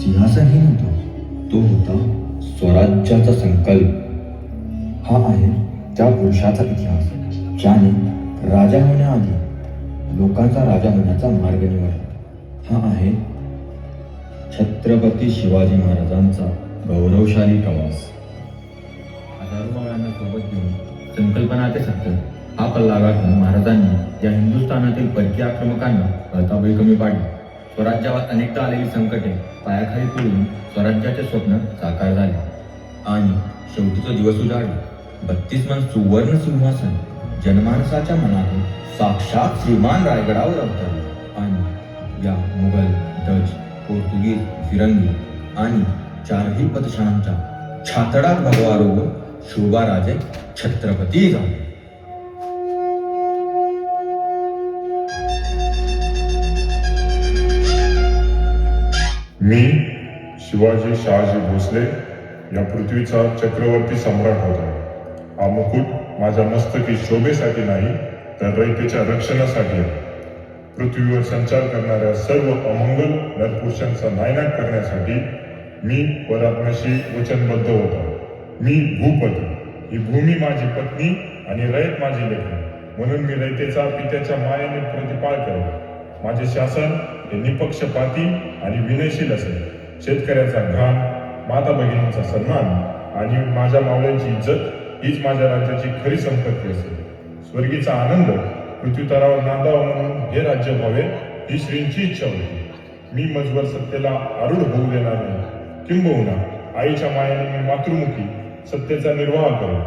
सिंहासनही नव्हतं, तो होता स्वराज्याचा संकल्प. हा आहे त्या पुरुषाचा इतिहास ज्याने राजा होण्याआधी लोकांचा राजा होण्याचा मार्ग निवडला. हा आहे छत्रपती शिवाजी महाराजांचा गौरवशाली प्रवास. हजारो मावळ्यांना सोबत घेऊन संकल्पना ते सत्य हा पल्ला गाठून महाराजांनी या हिंदुस्थानातील परकीय आक्रमकांना बळताबळी कमी पाडली. स्वराज्यावर अनेकदा आलेली संकटे पायाखाली पडून स्वराज्याचे स्वप्न साकार झाले आणि शेवटीचा दिवस उजाडला. 32 मन सुवर्ण सिंहासन जनमानसाच्या मनातून साक्षात श्रीमान रायगडावर अवतरले आणि या मुघल, डच, पोर्तुगीज, फिरंगी आणि चारही पदशाहांच्या छातडात भगवा रोवून शोभाराजे छत्रपती झाले. मी शिवाजी शहाजी भोसले या पृथ्वीचा चक्रवर्ती सम्राट होता. हा मुकुट माझ्या मस्तकी शोभेसाठी नाही तर रयतेच्या रक्षणासाठी आहे. पृथ्वीवर संचार करणाऱ्या सर्व अमंगल नरपुरुषांचा नायनाट करण्यासाठी मी परात्म्याशी वचनबद्ध होतो. मी भूपती, ही भूमी माझी पत्नी आणि रयत माझी लेकरं, म्हणून मी रयतेचा पित्याच्या मायेने प्रतिपाळ करेन. माझे शासन हे निपक्षपाती आणि विनयशील असेल. शेतकऱ्याचा घाम, माता भगिनींचा सन्मान आणि माझ्या मावळ्यांची इज्जत हीच माझ्या राज्याची खरी संपत्ती असेल. स्वर्गीचा आनंद पृथ्वीतरावर नांदावा म्हणून हे राज्य व्हावे ही श्रींची इच्छा होती. मी मजवर सत्तेला आरूढ होऊ देणार नाही. किंबहुना आईच्या मायेने मी मातृमुखी सत्तेचा निर्वाह करेन.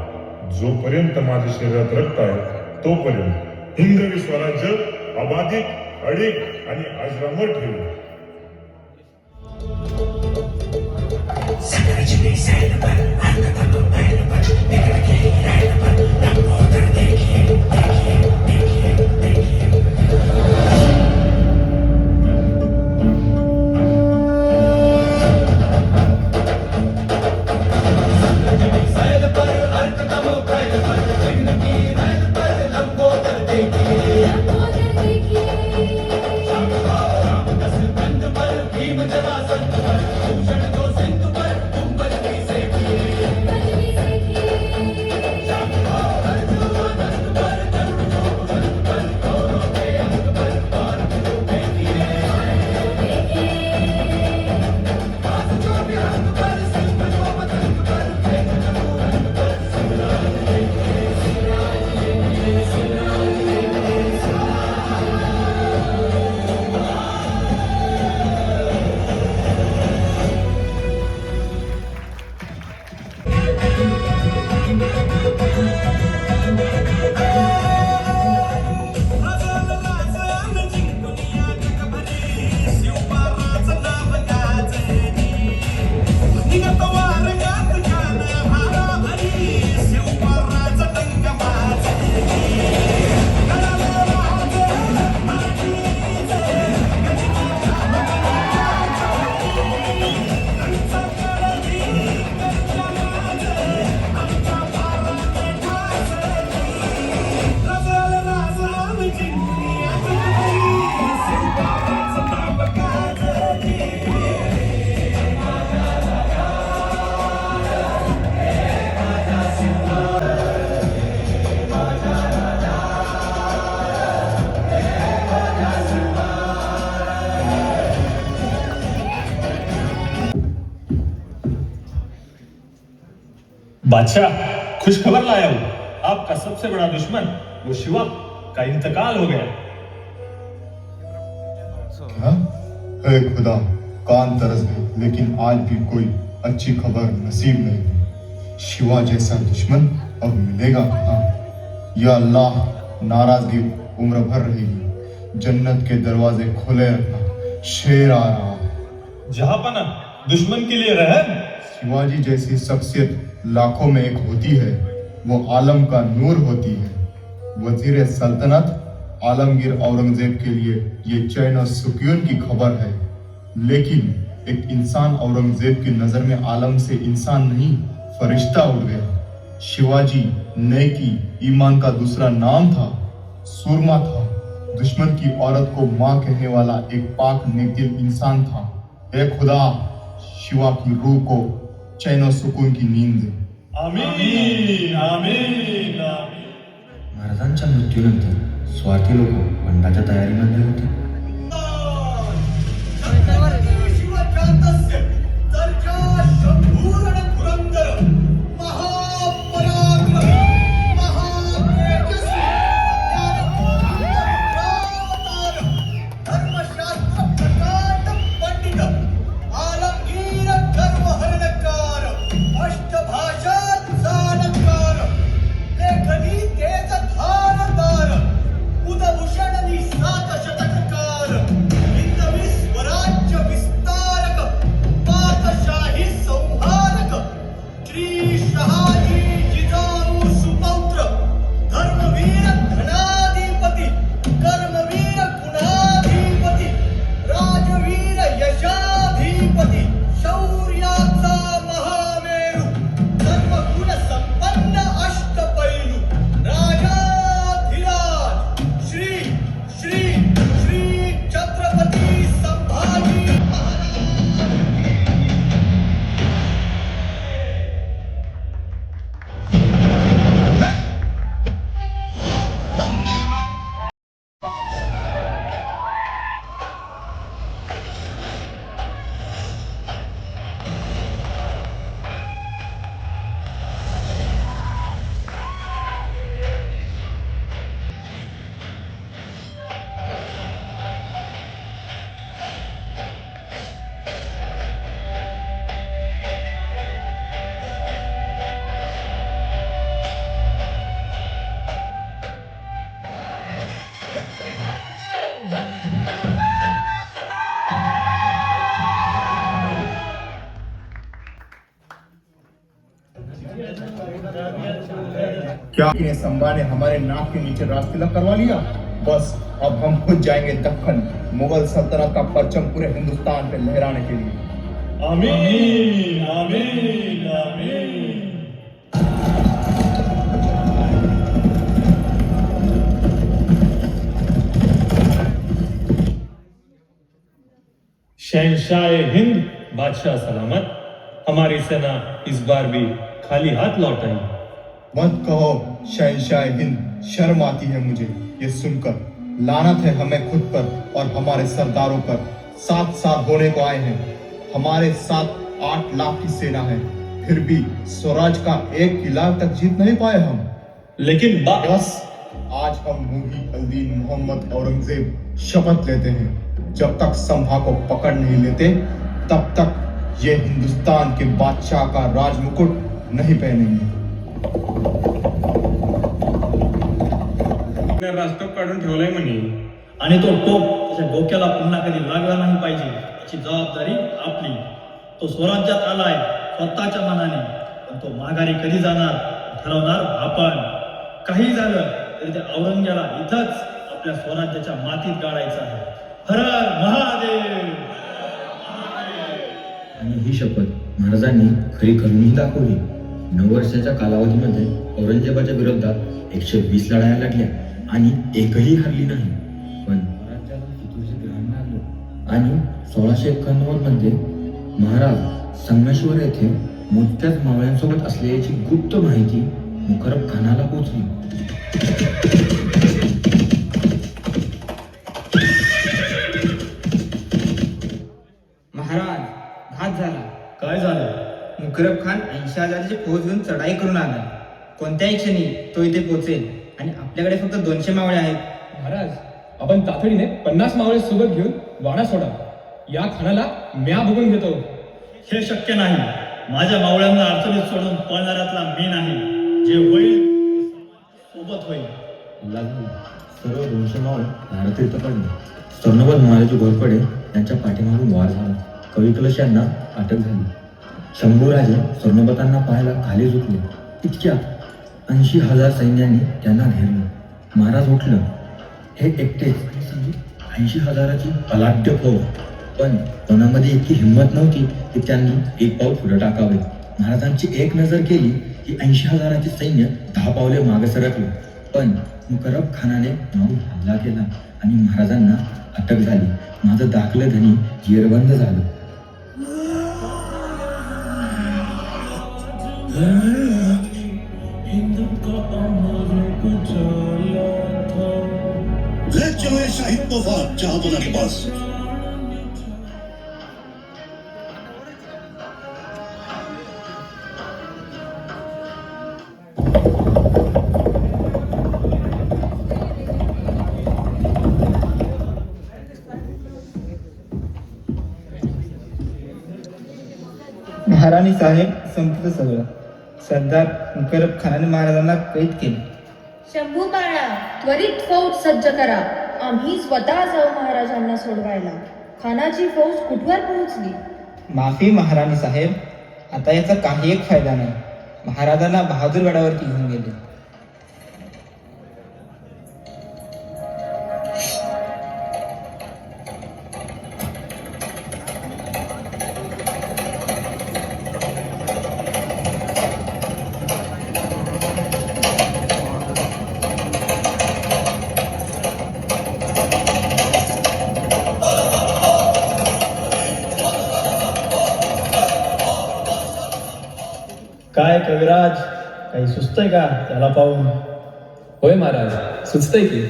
जोपर्यंत माझ्या शरीरात रक्त आहे तोपर्यंत हिंदवी स्वराज्य अबाधित, अडीक आणि अजरामर ठेवू. बादशाह, खुश खबर लाया हूं. आपका सबसे बड़ा दुश्मन वो शिवा का इंतकाल हो गया. क्या? हे खुदा, कान तरस गए, लेकिन आज भी कोई अच्छी खबर नसीब नहीं हुई. शिवा जैसा दुश्मन अब मिलेगा कहाँ? या अल्लाह, नाराजगी उम्र भर रहेगी. जन्नत के दरवाजे खुले रखना. शेर आ रहा. जहांपना, दुश्मन के लिए रहम. शिवाजी जैसी शख्सियत लाखों में एक होती है. वो आलम का नूर होती है. वजीर सल्तनत आलमगीर औरंगजेब के लिए ये चैन और सुकून की खबर है. लेकिन एक इंसान औरंगजेब की नजर में आलम से इंसान नहीं, फरिश्ता उड़ गया. शिवाजी नेकी, ईमान का दूसरा नाम था. सूरमा था. दुश्मन की औरत को माँ कहने वाला एक पाक नेकदिल इंसान था. ए खुदा, शिवा की रूह को चैन और सुकून की नींद दे। आमीन आमीन आमीन. महाराजांच्या मृत्यूनंतर स्वार्थी लोक बंडाच्या तयारीमध्ये होते. शिवजातस्य दर्जा शंभूरण पुरंदर महापराक्रम महातेजस्वी ज्ञानपूर्ण धर्मशास्त्र प्रकांड पंडित आलमगीर कर्महरणकार अष्टभाषा जाणकार लेखनी तेज धारदार उदभूषण निसात शतककार हिंदवी स्वराज्य विस्तारक पातशाही संहारक श्री शहाजी जिजाऊ सुपौत्र धर्मवीर धनाधिपती कर्मवीर गुणाधिपती राजवीर यशाधिपती शौर्याचा महामेरू सर्वगुण संपन्न अष्टपैलू राजाधिराज श्री श्री श्री छत्रपती संभाजी क्या इन्हें संभा ने हमारे नाक के नीचे राज तिलक करवा लिया? बस अब हम खुद जाएंगे दक्कन, मुगल सल्तनत का परचम पूरे हिंदुस्तान पे लहराने के लिए। आमीन आमीन आमीन. शहंशाह हिंद बादशाह सलामत. हमारी सेना इस बार भी खाली हाथ लौट आई. मत कहो शहंशाह हिंद, शर्म आती है मुझे ये सुनकर। लानत है हमें खुद पर और हमारे सरदारों पर। 7 साल होने को आए हैं, हमारे साथ 8 लाख की सेना है, फिर भी स्वराज का एक किला तक जीत नहीं पाए हम। लेकिन बस आज हम मुही अल्दीन मोहम्मद औरंगजेब शपथ लेते हैं, जब तक संभा को पकड़ नहीं लेते तब तक ये हिंदुस्तान के बादशाह का राज मुकुट नहीं पहनेंगे। राजटोप काढून ठेवलंय म्हणे. आणि तो टोप त्याच्या डोक्याला पुन्हा कधी लागला नाही पाहिजे याची जबाबदारी आपली. तो स्वराज्यात आलाय स्वतःच्या मनाने, पण तो माघारी कधी जाणार ठरवणार आपण. काही झालं तरी त्या औरंग्याला इथंच आपल्या स्वराज्याच्या मातीत गाळायचं आहे. हर हर महादेव. आणि ही शपथ महाराजांनी खरी करूनही दाखवली. 9 वर्षाच्या कालावधीमध्ये औरंगजेबाच्या विरोधात 120 लढाया लढल्या आणि एकही हरली नाही. पण महाराजांना फितूरचे ग्रहण लागलं आणि 1691 मध्ये महाराज संगमेश्वर येथे मोजक्याच मावळ्यांसोबत असल्याची गुप्त माहिती मुकरब खानाला पोहोचली. महाराज, घात झाला. काय झालं? मुकरब खान 80,000ची फौज घेऊन चढाई करून आला. कोणत्याही क्षणी तो इथे पोहोचेल आणि आपल्याकडे फक्त 200 मावळे आहेत. महाराज, आपण तातडीने 50 मावळे सोबत घेऊन वाडा सोडा. या खानाला म्या बघून घेतो. हे शक्य नाही. माझ्या मावळ्यांना अडचणीत सोडून पळणाऱ्यातला मी नाही. जे होईल सोबत होईल. सर्व 200 मावळे भारतीर्थ पडले. स्वर्णवत महाराज घोरपडे यांच्या पाठीमागून वार झाला. कविकलश यांना अटक झाली. शंभूराजे स्वर्णवतांना पाहायला खाली झुकले. इतक्यात 80,000 सैन्यांनी त्यांना घेरलं. महाराज उठलं. हे एकटेच 80,000ची अलाढ्य फौज. पण कोणामध्ये इतकी हिंमत नव्हती की त्यांनी एक पाऊल पुढे टाकावे. महाराजांची एक नजर केली की 80,000चे सैन्य 10 पावले मागे सरकले. पण मुकरब खानाने माऊल हल्ला केला आणि महाराजांना अटक झाली. माझं दाखलं धनी जेरबंद झालं. ले चलो ये शाही तोहफा जहांपना के पास। महाराणी साहेब संपलं सगळं. सरदार मुकरब खानाने महाराजांना कैद केले. शंभू बाळा, त्वरित फौज सज्ज करा. आम्ही स्वतः जाऊ महाराजांना सोडवायला. खानाची फौज कुठवर पोहोचली? माफी महाराणी साहेब, आता याचा काही एक फायदा नाही. महाराजांना बहादूरगडावरती घेऊन गेले. काय कविराज, काही सुचतंय का त्याला पाहून? होय महाराज, सुचतंय की.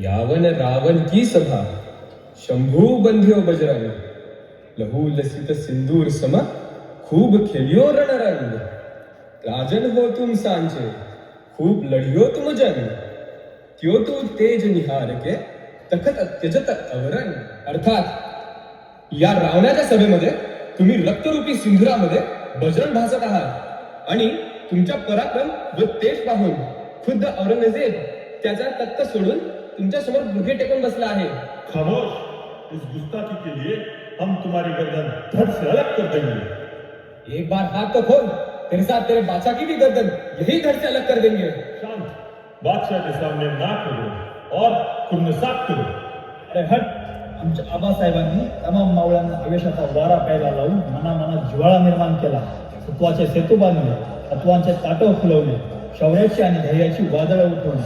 यावन रावण की सभा, शंभू बंध्यो बजरंग, लहू लसित सिंदूर सम, खूब खेलियो रणरंग. राजन हो तुम सांचे, खूब लढियो तुम जंग, त्यो तू तेज निहार के, तखत अत्यजत अवरंग. अर्थात या रावणाच्या सभेमध्ये तुम्ही रक्तरूपी सिंधुरामध्ये बजरंग भासत आहात आणि तुमच्या पराक्रम व तेज पाहून खुद्द औरंगजेब त्याचा तख्त सोडून तुमच्या समोर बुके टेकून बसला आहे. खामोश, इस गुस्ताखी के लिए हम तुम्हारी गर्दन धड़ से अलग कर देंगे. एक बार हाथ तो खोल, तेरे साथ तेरे बादशाह की भी गर्दन यही धड़ से अलग कर देंगे. शांत, बादशाह के सामने नाक करो और खुन्नसात करो. अरे हट. आमच्या आबासाहेबांनी तमाम मावळ्यांना आवेशाचा वारा प्यायला लावून मनामनात जिव्हाळा निर्माण केला. तत्वाचे सेतू बांधले, तत्वांचे ताटव फुलवले, शौर्याची आणि धैर्याची वादळं उठवली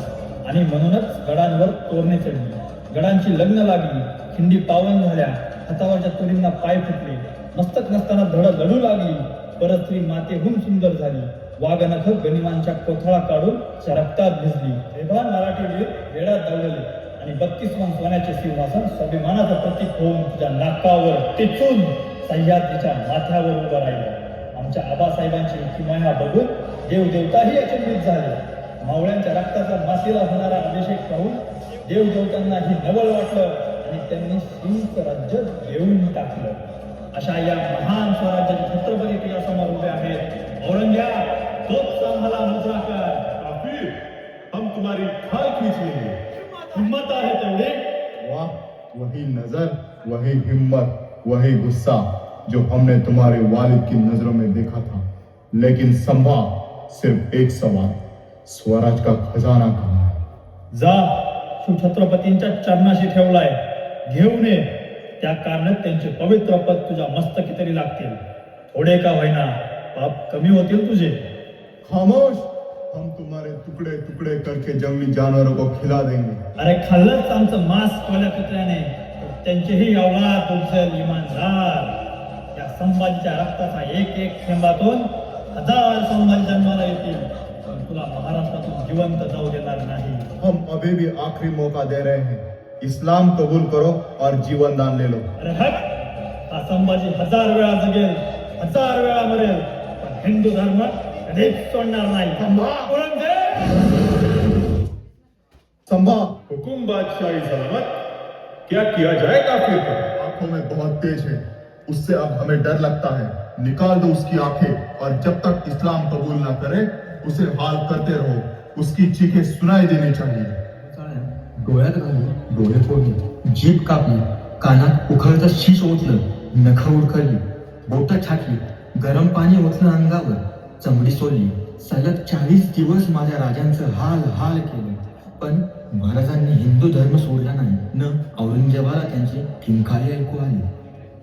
आणि म्हणूनच गडांवर तोरणे चढली. गडांची लग्न लागली, खिंडी पावन झाल्या, हातावरच्या तुरींना पाय फुटले, मस्तक नसताना धड लढू लागली. परस्त्री मातेहून सुंदर झाली. वाघनख गनिमांच्या कोथळा काढून रक्तात भिजली. बेभान मराठी वीर वेळात दौडले आणि 32 मन सोन्याचे सिंहासन स्वाभिमानाचं प्रतीक होऊन तुझ्या नाकावर टिचून सह्याद्रीच्या माथ्यावर उभं राहिलं. आमच्या आबासाहेबांची किमया बघून देवदेवताही अचंबित झाले. मावळ्यांच्या रक्ताचा मासीला होणारा अभिषेक पाहून देवदेवतांनाही नवल वाटलं आणि त्यांनी सिंह राज्य घेऊन टाकलं. अशा या महान स्वराज्याचे छत्रपती तुझ्यासमोर उभे आहेत. औरंग्या, तोच आम्हाला मुजरा कर. काफिर, हम तुम्हारी खाल खींच लेंगे. हिम्मत आहे तेवढे? वाह, वही नजर, वही हिम्मत, वही गुस्सा जो हमने तुम्हारे वालिद की नजरों में देखा था. लेकिन संभा, सिर्फ एक सवाल, स्वराज का खजाना कहाँ है? जा, शिवछत्रपतींच्या चरणाशी ठेवलाय, घेऊन ये. त्या कारणात त्यांचे पवित्र पद तुझ्या मस्तकी तरी लागतील. थोडे का होईना पाप कमी होतील तुझे. खामोश, हम तुम्हारे टुकड़े टुकड़े करके जंगली जानवरों को खिला देंगे. अरे खाल्लंच आमचं मांस कोल्या कुत्र्याने, तर त्यांचेही औलाद तुमचं इमानदार. या संभाजीच्या रक्ताचा एक एक थेंबातून 1000 संभाजी जन्माला येतील, पण तुला महाराष्ट्रातून जिवंत जाऊ देणार नाही. हम अभी भी आखिरी मौका दे रहे हैं. इस्लाम कबूल करो और जीवन दान ले लो. अरे हट. हा संभाजी 1000 वेळा जगेल, 1000 वेळा मरेल, पण हिंदू धर्म कधीच सोडणार नाही. औरंगजेब, संभा, हुकुम बादशाही सलामत. क्या किया जाए काफिर पर? आंखों में बहुत तेज है, उससे अब हमें डर लगता है. निकाल दो उसकी आंखें और जब तक इस्लाम कबूल ना करे उसे हाल करते रहो. उसकी चीखें सुनाई देनी चाहिए. डोळ्यात घालून डोळे फोडले, जीभ कापली, कानात उखळतं शीश ओतलं, नखं उडखळली, बोटं छाटली, गरम पाणी ओतलं अंगावर, चमडी सोडली. सलग 40 दिवस माझ्या राजांचं हाल हाल केलं, पण महाराजांनी हिंदू धर्म सोडला नाही. न औरंगजेबाला त्यांची किंकाळी ऐकू आली.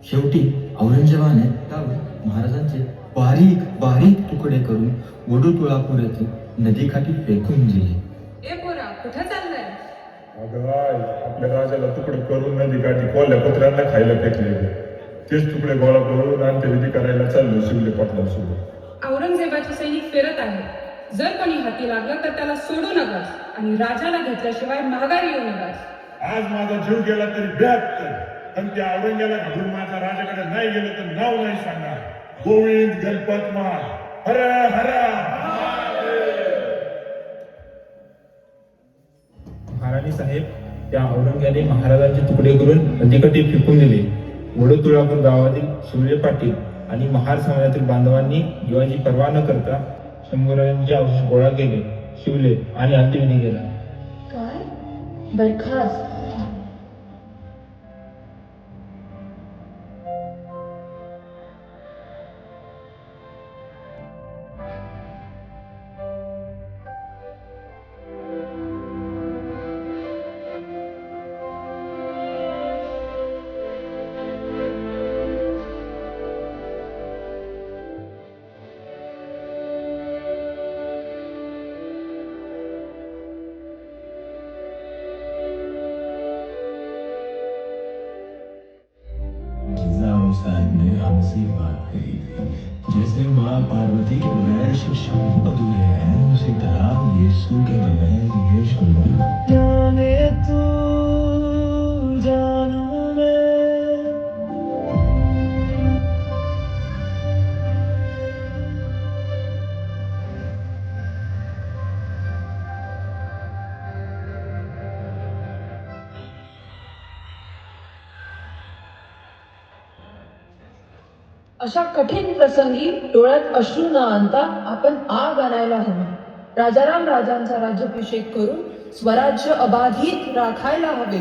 शेवटी औरंगजेबाने त्यावर महाराजांचे बारीक बारीक तुकडे करून वडू तुळापूर येथे नदीकाठी फेकून दिले. ए पोरा, कुठं चाललाय? अगं आई, आपल्या राजाला तुकडे करून नदी काठी कोल्ह्या कुत्र्यांना खायला फेकले. तेच तुकडे गोळा करून अंत्यविधी करायला चाललो शिवले पाटलांसोबत. औरंगजेबाचे सैनिक फिरत आहे. जर कोणी हाती लागलं तर त्याला सोडू नकास आणि राजाला घेतल्याशिवाय माघारी येऊ नकास. आज माझा जीव गेला तरी 72, पण त्या औरंग्याला घालून माझ्या राजाकडे नाही गेलं तर नाव नाही सांगणार. गोविंद गणपत महार हर हर. महाराणी साहेब, त्या औरंग्याने महाराजांचे तुकडे करून नदीकाठी फेकून दिले. वडोतुळापूर गावातील शिवले पाटील आणि महार समाजातील बांधवांनी जीवाची पर्वा न करता शंभूराजांचे अवशेष गोळा केले, शिवले आणि अंत्यविधी केला. काय? बरखास्त. ने हमसे बात कही थी, जैसे माँ पार्वती के बगैर शिव शंभू अधूरे हैं, उसी तरह यीशु के बगैर ये शंभू जाने तू जान में. अशा कठीण प्रसंगी डोळ्यात अश्रू न आणता आपण आग आणायला हवी. राजाराम राजांचा राज्याभिषेक करून स्वराज्य अबाधित राखायला हवे.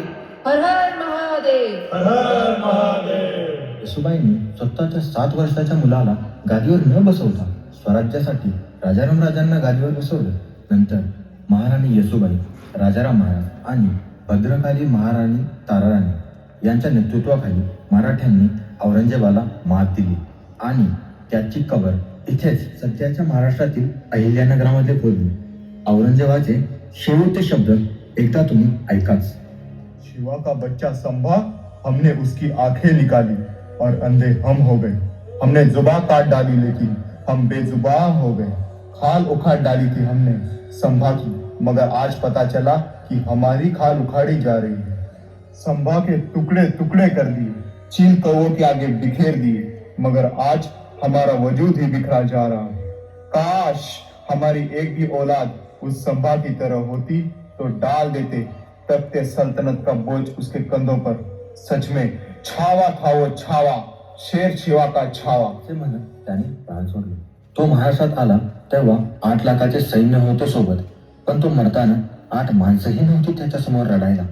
हर हर महादेव. हर हर महादेव. येसुबाईंनी स्वतःच्या 7 वर्षाच्या मुलाला गादीवर न बसवता स्वराज्यासाठी राजाराम राजांना गादीवर बसवलं. नंतर महाराणी येसुबाई, राजाराम महाराज आणि भद्रकाली महाराणी ताराराणी यांच्या नेतृत्वाखाली मराठ्यांनी औरंगजेबाला मात दिली आणि त्याची कबर इथेच सध्याच्या महाराष्ट्रातील अहिल्यानगरामध्ये खोदली. औरंगजेबाचे शेवटचे शब्द एकदा तुम्ही ऐकाच. शिवा का बच्चा संभा, हमने उसकी आंखें निकाली और अंधे हम हो गए. हमने जुबान काट डाली लेकिन हम बेजुबान हो गए. खाल उखाड़ डाली थी हमने संभा की, मगर आज पता चला कि हमारी खाल उखाड़ी जा रही है. संभा के टुकड़े टुकड़े कर दिए, चील कौओं के आगे बिखेर दिए, मगर आज हमारा वजूद ही बिखरा जा रहा है. काश हमारी एक भी औलाद उस संभा की तरह होती तो डाल देते तख्ते सल्तनत का बोझ उसके कंधों पर. सच में छावा था वो छावा, शेर शिवा का छावा. असे म्हणत त्याने प्राण सोडले. तो महाराष्ट्रात आला तेव्हा 8 लाखाचे सैन्य होतं सोबत, पण तो मरताना 8 माणसंही नव्हती त्याच्या समोर रडायला.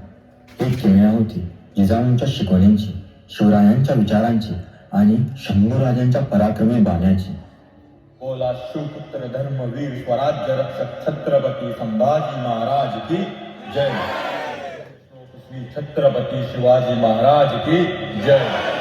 एक किमया होती जिजाऊंच्या शिकवण्यांची, शिवरायांच्या विचारांची आणि शंभूराजांच्या पराक्रमी बाण्याची. बोला शिवपुत्र धर्मवीर स्वराज्य रक्षक छत्रपती संभाजी महाराज की जय. श्री छत्रपती शिवाजी महाराज की जय.